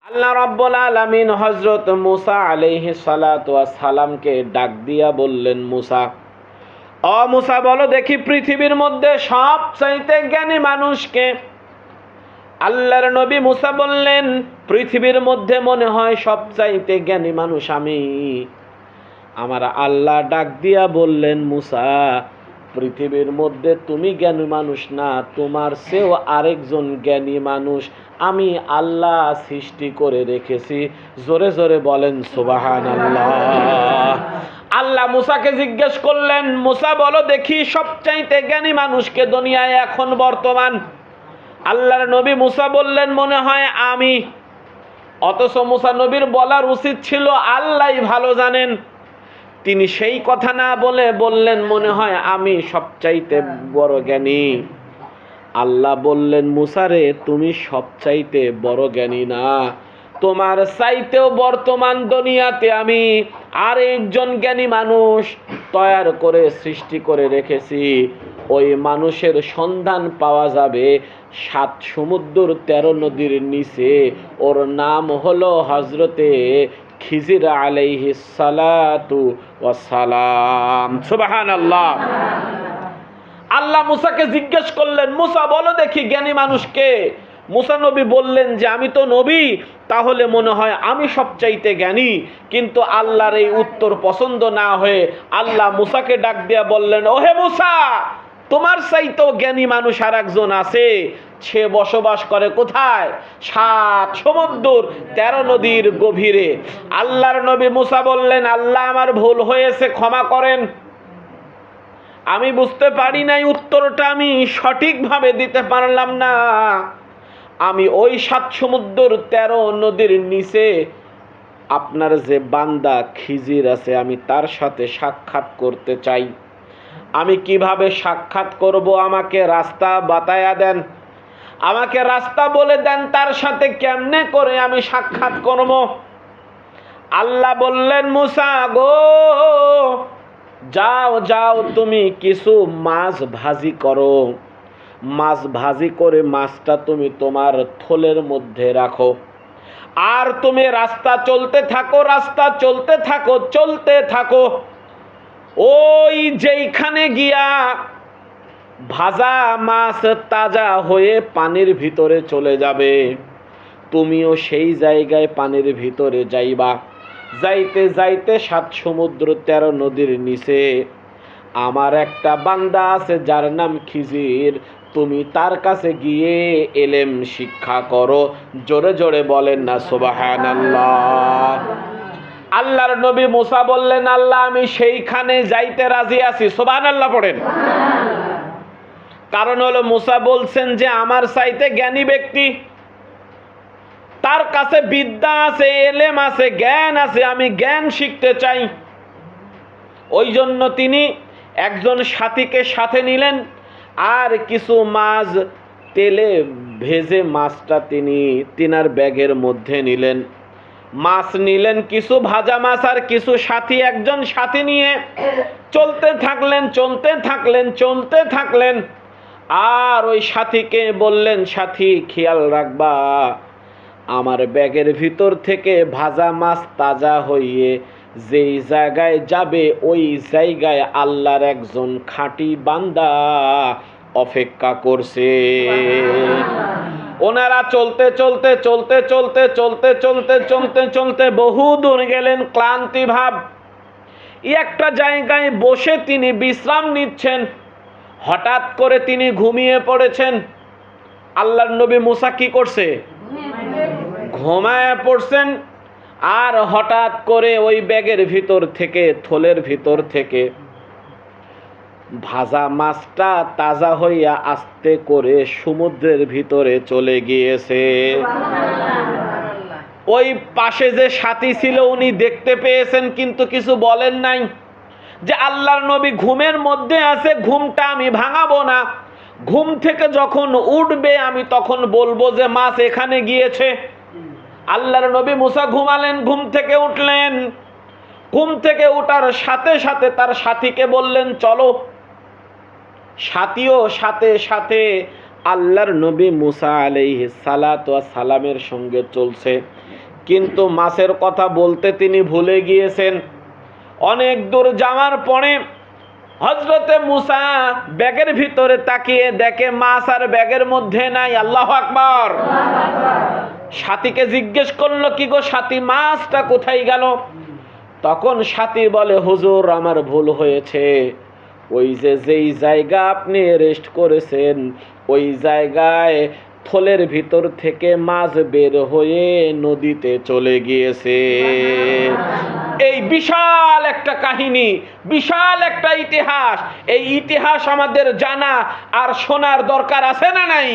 আল্লাহ রাব্বুল আলামিন হযরত মুসা আলাইহিস সালাতু ওয়াস সালামকে ডাক দিয়া বললেন, মুসা, ও মুসা, বলো দেখি পৃথিবীর মধ্যে সবচাইতে জ্ঞানী মানুষকে? আল্লাহর নবী মুসা বললেন, পৃথিবীর মধ্যে মনে হয় সবচাইতে জ্ঞানী মানুষ আমি। আমার আল্লাহ ডাক দিয়া বললেন, মুসা, পৃথিবীর মধ্যে তুমি জ্ঞানী মানুষ না, তোমার চেয়েও আরেকজন জ্ঞানী মানুষ আমি আল্লাহ সৃষ্টি করে রেখেছি। জোরে জোরে বলেন সুবহানাল্লাহ। আল্লাহ মুসাকে জিজ্ঞেস করলেন, মুসা বলো দেখি সবচাইতে জ্ঞানী মানুষকে দুনিয়ায় এখন বর্তমান? আল্লাহর নবী মুসা বললেন, মনে হয় আমি। অথচ মুসা নবীর বলার উচিত ছিল আল্লাহই ভালো জানেন। তিনি সেই কথা না বলে বললেন, মনে হয় আমি সবচাইতে বড় জ্ঞানী। আল্লাহ বললেন, মুসা রে, তুমি সবচাইতে বড় জ্ঞানী না, তোমার চাইতেও বর্তমান দুনিয়াতে আমি আরেকজন জ্ঞানী মানুষ তৈরি করে সৃষ্টি করে রেখেছি। ওই মানুষের সন্ধান পাওয়া যাবে 7 সমুদ্র 13 নদীর নিচে। ওর নাম হলো হযরতে খিজির আলাইহিস সালাতু ওয়াস সালাম। সুবহানাল্লাহ। আল্লাহ মুসাকে জিজ্ঞেস করলেন, মুসা বলো দেখি জ্ঞানী মানুষকে? মুসা নবী বললেন যে আমি তো নবী, তাহলে মনে হয় আমি সবচাইতে জ্ঞানী। কিন্তু আল্লাহর এই উত্তর পছন্দ না হয়ে আল্লাহ মুসাকে ডাক দিয়া বললেন, ওহে মুসা, তোমার চাইতেও জ্ঞানী মানুষ আর একজন আছে। সে বসবাস করে কোথায়? 7 সমুদ্র 13 নদীর গভীরে। আল্লাহর নবী মুসা বললেন, আল্লাহ আমার ভুল হয়েছে, ক্ষমা করেন, আমি বুঝতে পারি নাই, উত্তরটা আমি সঠিকভাবে দিতে পারলাম না। আমি ওই 7 সমুদ্র 13 নদীর নিচে আপনার যে বান্দা খিজির আছে, আমি তার সাথে সাক্ষাৎ করতে চাই। আমি কিভাবে সাক্ষাৎ করব? আমাকে রাস্তা বাতায়া দেন, আমাকে রাস্তা বলে দেন, তার সাথে কেমনে করে আমি সাক্ষাৎ করব? আল্লাহ বললেন, মুসা গো, যাও যাও, তুমি কিছু মাছ ভাজি করো। মাছ ভাজি করে মাছটা তুমি তোমার থলের মধ্যে রাখো। আর তুমি রাস্তা চলতে থাকো, রাস্তা চলতে থাকো, চলতে থাকো। ওই যেইখানে গিয়া ভাজা মাছ তাজা হয়ে পানির ভিতরে চলে যাবে, তুমিও সেই জায়গায় পানির ভিতরে যাইবা। যাইতে যাইতে 7 সমুদ্র 13 নদীর নিচে আমার একটা বান্দা আছে যার নাম খিজির, তুমি তার কাছে গিয়ে এলেম শিক্ষা করো। জোরে জোরে বলেন না সুবহানাল্লাহ। আল্লাহর নবী মুসা বললেন, আল্লাহ আমি সেইখানে যাইতে রাজি আছি। সুবহানাল্লাহ পড়েন। কারণ হলো মুসা বলছেন যে আমার চাইতে জ্ঞানী ব্যক্তি, তার কাছে বিদ্যা আছে, এলেম আছে, জ্ঞান আছে, আমি জ্ঞান শিখতে চাই। ওই জন্য তিনি একজন সাথীকে সাথে নিলেন, আর কিছু মাছ তেলে ভেজে মাছটা তিনি তিনার ব্যাগের মধ্যে নিলেন। মাছ নিলেন কিছু ভাজা মাছ, আর কিছু সাথী, একজন সাথী নিয়ে চলতে থাকলেন, চলতে থাকলেন, চলতে থাকলেন। আর ওই সাথীকে বললেন, সাথী খেয়াল রাখবা, আমার ব্যাগের ভিতর থেকে ভাজা মাছ তাজা হইয়ে যেই জায়গায় যাবে, ওই জায়গায় আল্লাহর একজন খাঁটি বান্দা অপেক্ষা করছে। ওনারা চলতে চলতে চলতে চলতে চলতে চলতে চলতে চলতে বহু দূর গেলেন, ক্লান্তি ভাব। একটা জায়গায় বসে তিনি বিশ্রাম নিচ্ছেন। হঠাৎ করে তিনি ঘুমিয়ে পড়েছেন। আল্লাহর নবী মুসা কি করছে? ঘুমায় পড়ছেন। আর হঠাৎ করে ওই ব্যাগের ভিতর থেকে, থলের ভিতর থেকে ভাজা মাছটা তাজা হইয়া আস্তে করে সমুদ্রের ভিতরে চলে গিয়েছে। ওই পাশে যে সাথী ছিল উনি দেখতে পেয়েছেন, কিন্তু কিছু বলেন নাই। যে আল্লাহর নবী ঘুমের মধ্যে আছে, ঘুমটা আমি ভাঙাবো না। ঘুম থেকে যখন উঠবে আমি তখন বলবো যে মাছ এখানে গিয়েছে। আল্লাহর নবী মুসা ঘুমালেন, ঘুম থেকে উঠলেন। ঘুম থেকে ওঠার সাথে সাথে তার সাথীকে বললেন, চলো। সাথীও সাথে সাথে আল্লাহর নবী মুসা আলাইহিস সালাতু ওয়াস সালামের সঙ্গে চলছে, কিন্তু মাছের কথা বলতে তিনি ভুলে গিয়েছেন। অনেক দূর যাওয়ার পরে হযরতে মুসা ব্যাগের ভিতরে তাকিয়ে দেখে মাছ আর ব্যাগের মধ্যে নাই। আল্লাহু আকবার। সাথীকে জিজ্ঞেস করলো, কি গো সাথী, মাছটা কোথায় গেল? তখন সাথী বলে, হুজুর আমার ভুল হয়েছে, ওই যেই জায়গা আপনি রেস্ট করেছেন ওই জায়গায় থলের ভিতর থেকে মাছ বের হয়ে নদীতে চলে গিয়েছে। এই বিশাল একটা কাহিনী, বিশাল একটা ইতিহাস, এই ইতিহাস আমাদের জানা আর শোনার দরকার আছে না নাই?